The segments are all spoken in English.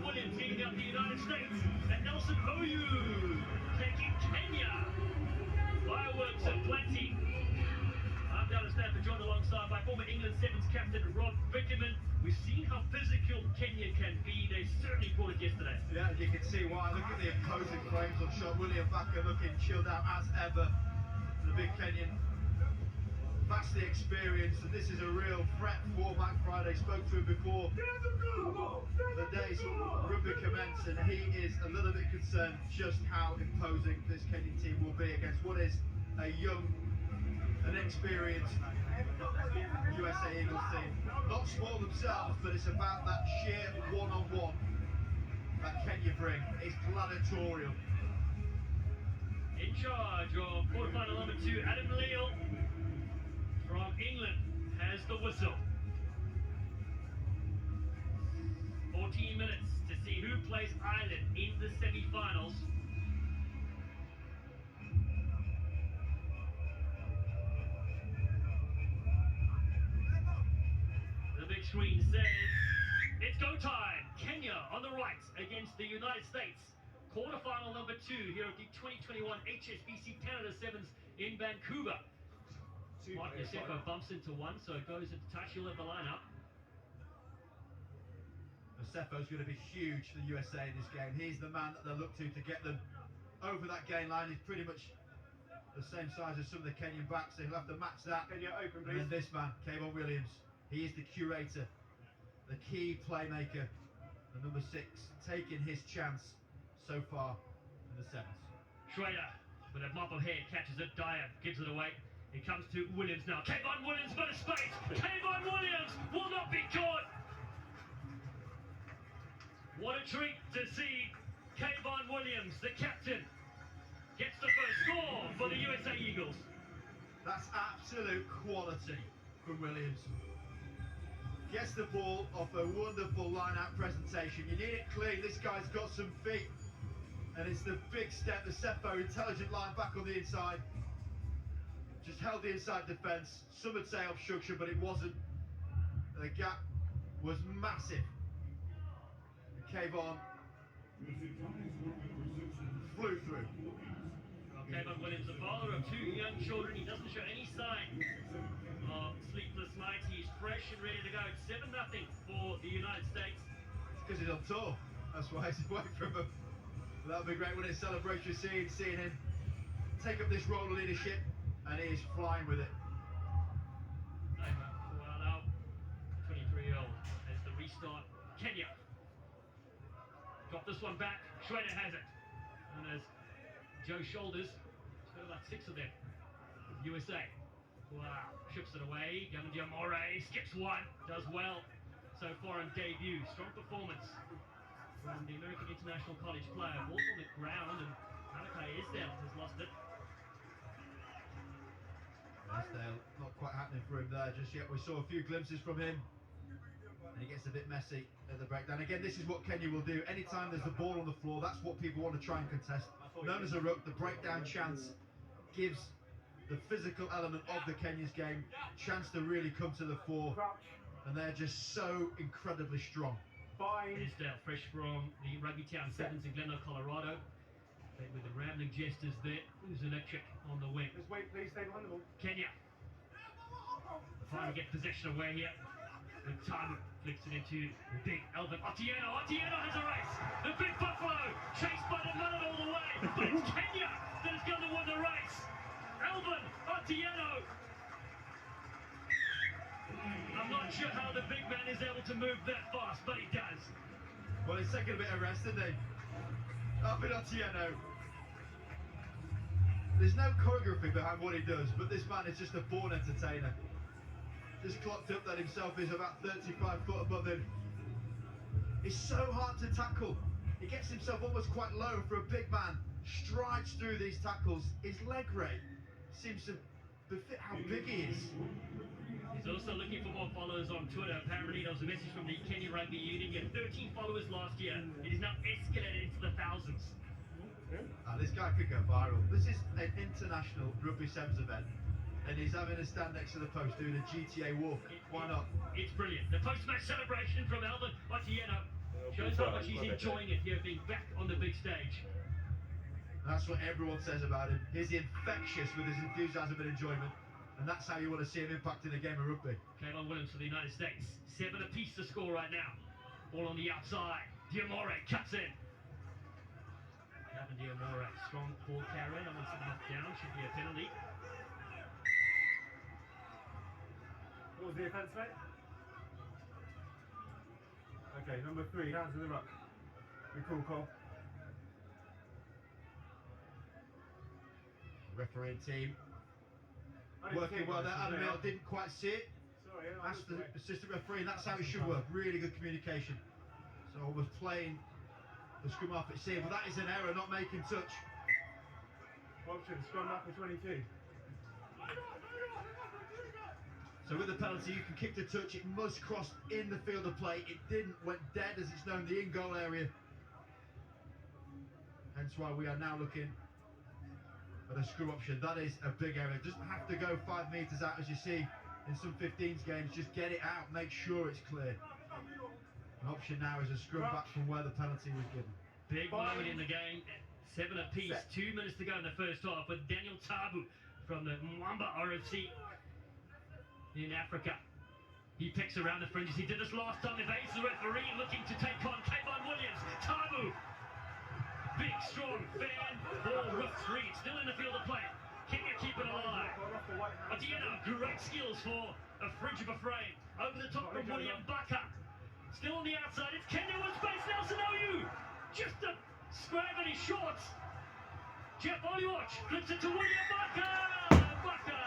Williams leading up the United States, and Nelson Oyu taking Kenya. Fireworks aplenty. I'm Dallas Stafford, joined alongside by former England Sevens captain Rob Vickerman. We've seen how physical Kenya can be. They certainly brought it yesterday. Yeah, you can see why. Look at the imposing frames on shot. William Bakker looking chilled out as ever. The big Kenyan, vastly experienced, and this is a real threat for Black Friday. Spoke to him before the days rugby commenced, and he is a little bit concerned just how imposing this Kenyan team will be against what is a young and experienced USA Eagles team. Not small themselves, but it's about that sheer one-on-one that Kenya bring. It's gladiatorial. In charge of quarterfinal number 2, Adam Leal from England has the whistle. 14 minutes to see who plays Ireland in the semi-finals. The big screen says it's go time. Kenya on the right against the United States. Quarterfinal number 2 here at the 2021 HSBC Canada Sevens in Vancouver. Mark Yosefo bumps into one, so it goes into touch. He'll have the lineup. Yosefo's going to be huge for the USA in this game. He's the man that they'll look to get them over that gain line. He's pretty much the same size as some of the Kenyan backs, so he'll have to match that. Can you open, please? And then this man, Kayvon Williams, he is the curator, the key playmaker, the number 6, taking his chance so far in the sevens. Schrader with a mop of hair catches it. Dyer gives it away. It comes to Williams now. Kayvon Williams, bit of space. Kayvon Williams will not be caught. What a treat to see Kayvon Williams, the captain, gets the first score for the USA Eagles. That's absolute quality from Williams. Gets the ball off a wonderful line-out presentation. You need it clean. This guy's got some feet. And it's the big step, the Seppo, intelligent line back on the inside. Just held the inside defence. Some would say obstruction, but it wasn't. The gap was massive. And Kayvon flew through. Well, Kayvon Williams, the father of 2 young children, he doesn't show any sign of sleepless nights. He's fresh and ready to go. It's 7-0 for the United States. It's because he's on tour. That's why he's away from them. That'll be great when it's celebration seeing him take up this role of leadership, and he is flying with it. Well, now 23-year-old as the restart. Kenya got this one back. Schrader has it, and as Joe shoulders, he's got about 6 of them. USA, wow, ships it away. Gamandia Moray skips one, does well so far in debut. Strong performance from the American International College player. Ball's on the ground, and Malachi Isdale has lost it. Isdale not quite happening for him there just yet. We saw a few glimpses from him, and he gets a bit messy at the breakdown. Again, this is what Kenya will do. Anytime there's a ball on the floor, that's what people want to try and contest. Known as a ruck, the breakdown chance gives the physical element of the Kenya's game a chance to really come to the fore, and they're just so incredibly strong. Isdale, fresh from the Rugby Town Sevens in Glendale, Colorado. Played with the rambling gestures there. Who's electric on the wing? Just wait, please. Stay behind the ball. Kenya. Trying to get possession away here. The time flicks it into the big Elvin Otieno. Otieno has a race. The big Buffalo chased by the Mullet all the way. But it's Kenya that is going to win the race. Elvin Otieno. I'm not sure how the big man is able to move that fast, but he does. Well, he's taking a bit of rest, isn't he? Elvin Otieno. There's no choreography behind what he does, but this man is just a born entertainer. Just clocked up that himself is about 35 foot above him. It's so hard to tackle. He gets himself almost quite low for a big man. Strides through these tackles. His leg rate seems to befit how big he is. He's also looking for more followers on Twitter. Apparently there was a message from the Kenya Rugby Union. He had 13 followers last year. It is now escalated into the thousands. This guy could go viral. This is an international rugby sevens event, and he's having a stand next to the post doing a GTA walk. Why not? It's brilliant. The post-match celebration from Elvin Otieno. Shows how much he's enjoying it here, being back on the big stage. That's what everyone says about him. He's infectious with his enthusiasm and enjoyment, and that's how you want to see him impacting the game of rugby. Kevin Williams for the United States. 7 apiece to score right now. Ball on the outside. Diamore cuts in. Gavin Diamore, strong ball carrier. No one's knocked down. Should be a penalty. What was the offence, mate? Okay, number 3, hands in the ruck. Be cool, Cole. Referee team working well there. Adam Hill didn't quite see it. Sorry, Asked the assistant referee, and that's how it should work. Really good communication. So I was playing the scrum half at sea, but that is an error, not making touch. Option, scrum back for 22. So with the penalty, you can kick the touch. It must cross in the field of play. It didn't, went dead as it's known, the in-goal area. Hence why we are now looking at a scrum option. That is a big error. It doesn't have to go 5 metres out as you see in some 15s games. Just get it out, make sure it's clear. An option now is a scrum back from where the penalty was given. Big moment in the game. 7 apiece. 2 minutes to go in the first half with Daniel Tabu from the Mwamba RFC in Africa. He picks around the fringes. He did this last time. Evades the referee, looking to take on Kevin Williams. Tabu. Big, strong fan. Ball ripped free. Still in the field of play. Kenya keep it alive. Atieno, great skills for a fringe of a frame. Over the top from William Baka. Still on the outside. It's Kenya with space. Nelson Oyu. Just a scrap in his shorts. Jeff Oliwatch flips it to William Baka. Baka.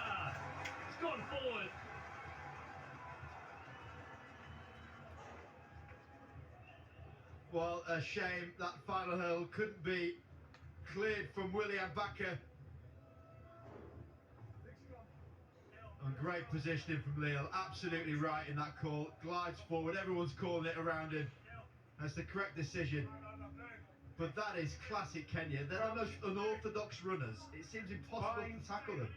It's gone forward. Well, a shame that final hurl couldn't be cleared from William Baka. And great positioning from Lille, absolutely right in that call. Glides forward, everyone's calling it around him. That's the correct decision. But that is classic Kenya. They're the most unorthodox runners. It seems impossible to tackle them.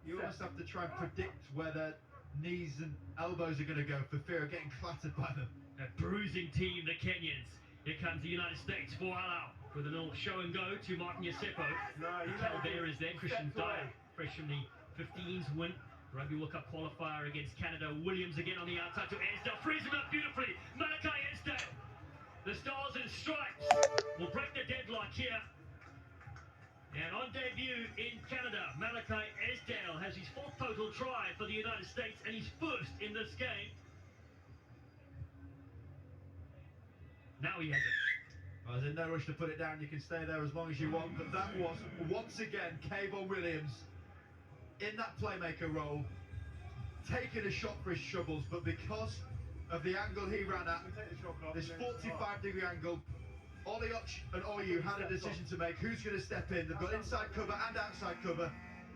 You almost have to try and predict where their knees and elbows are going to go for fear of getting clattered by them. A bruising team, the Kenyans. Here comes the United States for Alau with a little show and go to Martin Yosepo. Calvera is there. Christian Dyer, fresh from the 15s win. Rugby World Cup qualifier against Canada. Williams again on the outside to Esdale. Frees him up beautifully. Malachi Esdale. The Stars and Stripes will break the deadlock here. And on debut in Canada, Malachi Esdale has his 4th total try for the United States and his 1st in this game. Now he has it. Well, there's no rush to put it down. You can stay there as long as you want. But that was, once again, Kevin Williams in that playmaker role, taking a shot for his troubles. But because of the angle he ran at, this 45-degree angle, Oliwatch and Oyu had a decision to make. Who's going to step in? They've got inside cover and outside cover.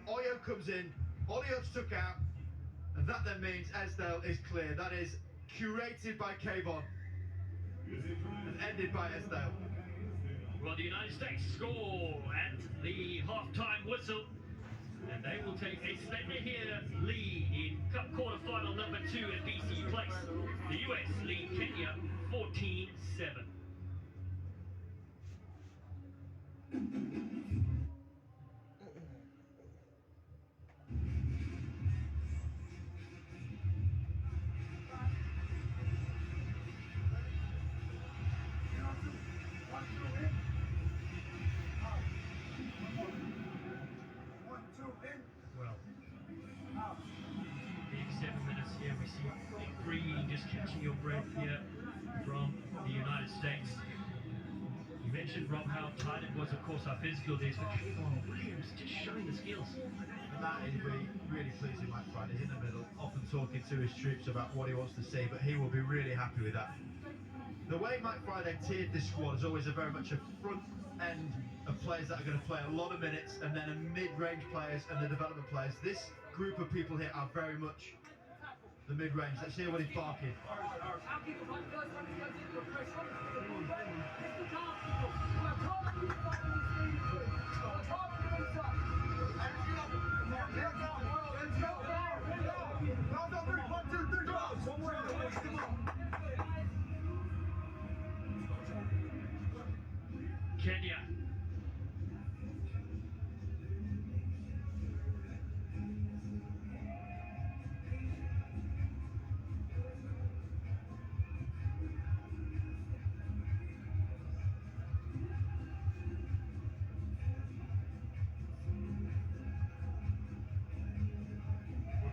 Oyu comes in, Oliwatch took out, and that then means Esdale is clear. That is curated by Kevin and ended by Esdale. Well, the United States score at the half-time whistle, and they will take a slender here lead in Cup quarter-final number 2 at BC Place. The US lead Kenya 14-7. Well, big 7 minutes here. We see breathing, just catching your breath here from the United States. You mentioned, Rob, how tight it was, of course, our physical days, but Kevin Williams just showing the skills. And that is really, really pleasing. Mike Friday in the middle, often talking to his troops about what he wants to see, but he will be really happy with that. The way Mike Friday tiered this squad is always very much a front end of players that are going to play a lot of minutes, and then a mid-range players and the development players. This group of people here are very much the mid-range. Let's hear what he's barking. Kenya.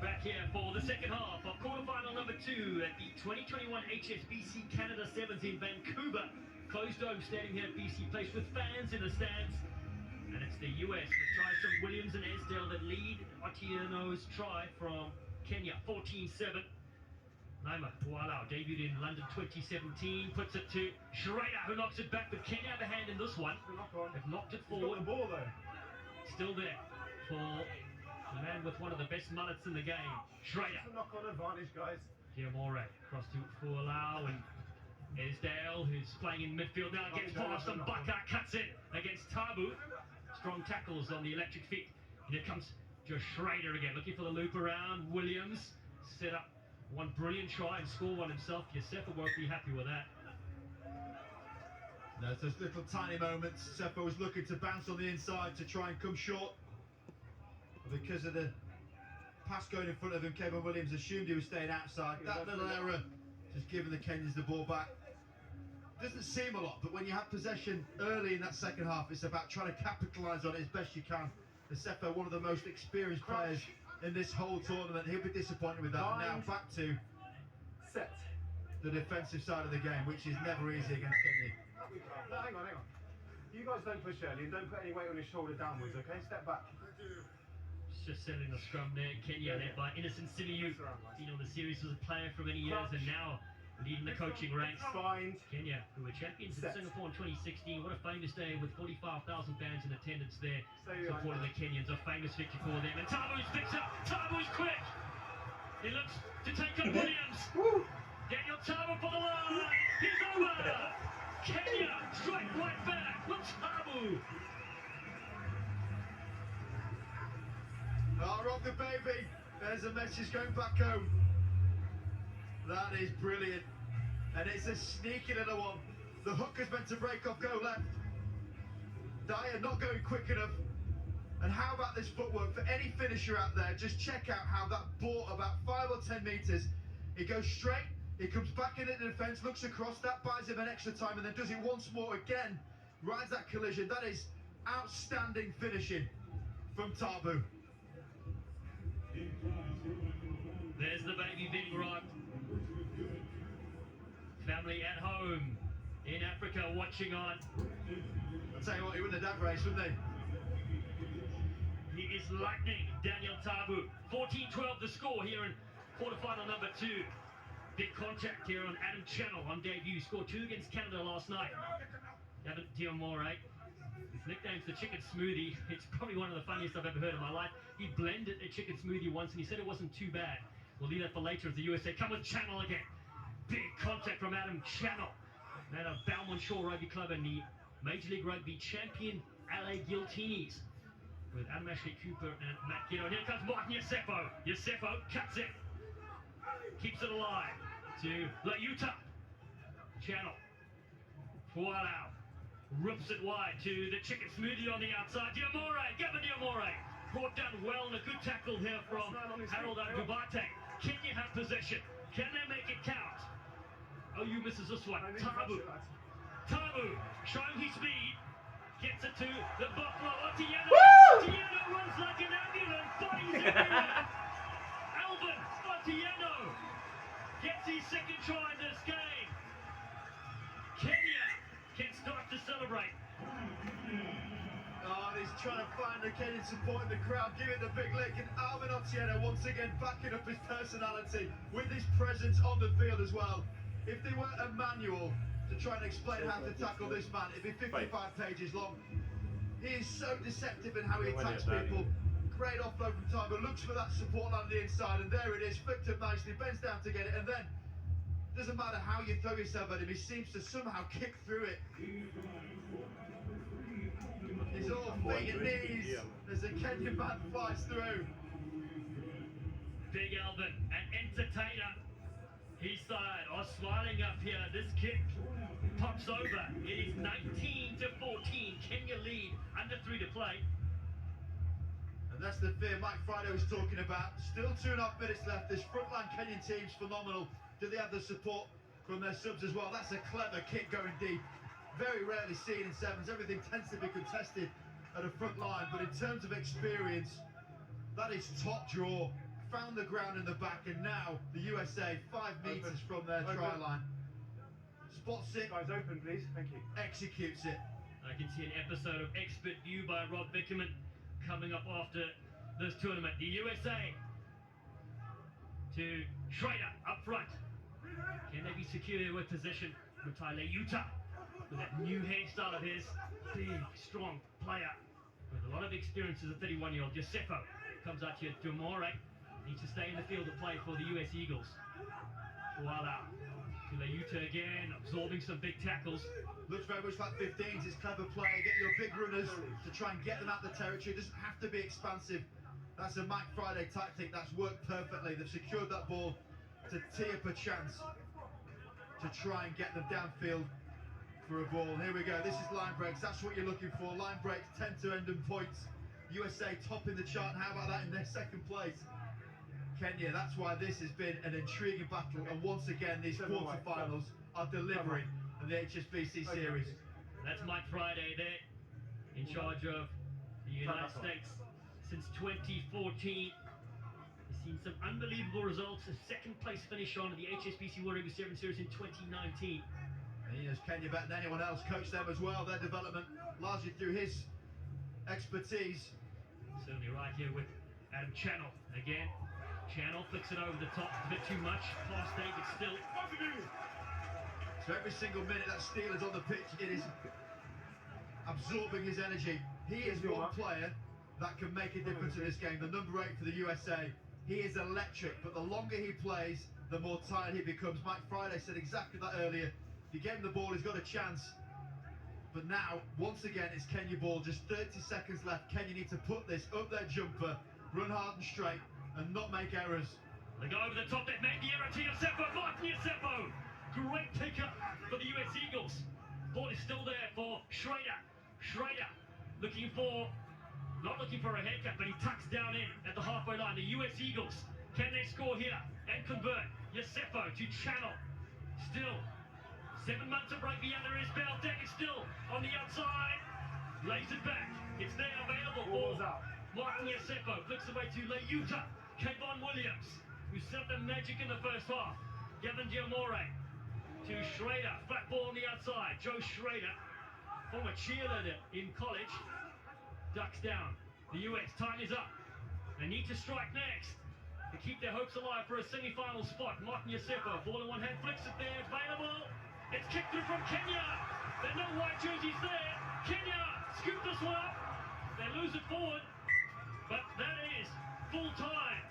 Back here for the second half of quarterfinal number 2 at the 2021 HSBC Canada Sevens in Vancouver. Closed dome stadium here at BC Place with fans in the stands. And it's the US that tries from Williams and Esdale that lead. Otieno's try from Kenya, 14-7. Naima Walau debuted in London 2017, puts it to Schrader, who knocks it back, but Kenya have a hand in this one. They've knocked it forward. He's got the ball though. Still there for the man with one of the best mullets in the game, Schrader. It's a knock-on advantage, guys. Diamore across to Fualau and Esdale, who's playing in midfield now, gets past and Baka cuts it against Tabu. Strong tackles on the electric feet. And here comes Joe Schrader again, looking for the loop around. Williams set up one brilliant try and score one himself. Yosefa won't be happy with that. There's those little tiny moments. Seppo was looking to bounce on the inside to try and come short. But because of the pass going in front of him, Kevin Williams assumed he was staying outside. That little error just giving the Kenyans the ball back. Doesn't seem a lot, but when you have possession early in that second half, it's about trying to capitalise on it as best you can. Seppo, one of the most experienced players in this whole tournament, he'll be disappointed with that. Now back to set the defensive side of the game, which is never easy against Kenya. No, hang on. You guys don't push early and don't put any weight on his shoulder downwards, okay? Step back. Just settling the scrum there. Kenya led by Innocent Simiyu. Seen on the series as a player for many years and now leading the coaching ranks. Find. Kenya, who were champions in Singapore in 2016. What a famous day with 45,000 fans in attendance there supporting the Kenyans. A famous victory for them. And Tabu's picks up. Tabu's quick. He looks to take up Williams. Daniel Tabu for the line. He's over. Kenya strike right back with Tabu. Oh, Rob the baby. There's a message going back home. That is brilliant. And it's a sneaky little one. The hooker's meant to break off, go left. Dyer not going quick enough. And how about this footwork for any finisher out there? Just check out how that ball, about 5 or 10 metres, it goes straight, it comes back into the defence, looks across, that buys him an extra time, and then does it once more again. Rides that collision. That is outstanding finishing from Tabu. There's the baby being rocked. Family at home in Africa watching on. I'll tell you what, he won the dad race, wouldn't he? He is lightning, Daniel Tabu. 14-12 the score here in quarterfinal number 2. Big contact here on Adam Channel on debut. Scored 2 against Canada last night. Gavin Diamore. His nickname's the Chicken Smoothie. It's probably one of the funniest I've ever heard in my life. He blended a chicken smoothie once and he said it wasn't too bad. We'll leave that for later as the USA come with Channel again. Big contact from Adam Channel. Man of Balmont Shore Rugby Club and the Major League Rugby champion LA Guiltinis. With Adam Ashley Cooper and Matt Giddo. And here comes Martin Yosefa. Yosefa cuts it. Keeps it alive to Layuta. Channel. Fualau. Rips it wide to the Chicken Smoothie on the outside. Diamore. Gavin Diamore. Brought down well and a good tackle here from Harold Dubate. Kenya have possession. Can they make it count? OU misses this one. Tabu. Tabu showing his speed. Gets it to the Buffalo. Otieno. Otieno runs like an ambulance. Bodies everywhere. Alvin Otieno gets his second try in this game. Kenya can start to celebrate. Oh, he's trying to find the Kenyan support in the crowd, giving the big lick, and Alvin Otieno once again backing up his personality with his presence on the field as well. If there were a manual to try and explain how to tackle this man, it'd be 55 pages long. He is so deceptive in how he attacks people. Great offload from Tabu, looks for that support on the inside, and there it is, flicked him nicely, bends down to get it, and then doesn't matter how you throw yourself at him, he seems to somehow kick through it. He's all feet and knees as the Kenyan man flies through. Big Alvin, an entertainer. His side are smiling up here. This kick pops over. It is 19-14. Kenya lead, under 3 to play. And that's the fear Mike Friday was talking about. Still 2.5 minutes left. This frontline Kenyan team's phenomenal. Do they have the support from their subs as well? That's a clever kick going deep. Very rarely seen in sevens. Everything tends to be contested at a front line, but in terms of experience, that is top draw. Found the ground in the back, and now the USA 5 meters from their try line. Spots it. Guys, open, please. Thank you. Executes it. I can see an episode of Expert View by Rob Bickerman coming up after this tournament. The USA to Schrader up front. Can they be secure with position with Tyler Utah with that new hairstyle of his? Big, strong player with a lot of experience as a 31-year-old. Josepho comes out here. Dumore needs to stay in the field to play for the US Eagles. Voila. Utah again, absorbing some big tackles. Looks very much like 15s. It's clever play. Get your big runners to try and get them out the territory. It doesn't have to be expansive. That's a Mike Friday tactic that's worked perfectly. They've secured that ball to tee up a chance to try and get them downfield for a ball. Here we go. This is line breaks. That's what you're looking for. Line breaks tend to end in points. USA topping the chart. How about that in their second place? Kenya, that's why this has been an intriguing battle, and once again these quarterfinals are delivering in the HSBC series. That's Mike Friday there, in charge of the United States since 2014. He's seen some unbelievable results, a second place finish on the HSBC World Rugby 7 Series in 2019. And he knows Kenya better than anyone else, coached them as well, their development largely through his expertise. Certainly right here with Adam Channel again. Channel flicks it over the top, a bit too much. Fast David still. So every single minute that Steele is on the pitch, it is absorbing his energy. He is one player that can make a difference in this game. The number 8 for the USA. He is electric, but the longer he plays, the more tired he becomes. Mike Friday said exactly that earlier. If you get him the ball, he's got a chance. But now, once again, it's Kenya ball. Just 30 seconds left. Kenya need to put this up their jumper, run hard and straight, and not make errors. They go over the top, they've made the error to Yosefo, Martin Yosefo! Great pickup for the US Eagles. Ball is still there for Schrader. Schrader not looking for a haircut, but he tucks down in at the halfway line. The US Eagles, can they score here and convert? Yosefo to Channel. Still, 7 months of rugby under his belt. David still on the outside. Lays it back. It's there available for Martin Yosefo. Flicks away to Utah. Kayvon Williams, who set the magic in the first half. Gavin Diamore to Schrader. Flat ball on the outside. Joe Schrader, former cheerleader in college, ducks down. The US, time is up. They need to strike next to keep their hopes alive for a semi-final spot. Martin Yosefo, ball in one hand, flicks it there. Available. It's kicked through from Kenya. There are no white jerseys there. Kenya scoop this one up. They lose it forward, but that is full time.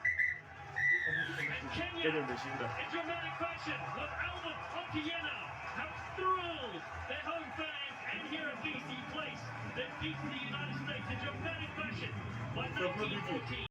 And Kenya, in dramatic fashion, with Albert Otieno, have thrilled their home fans and here at BC Place. They beat the United States in dramatic fashion by 1914.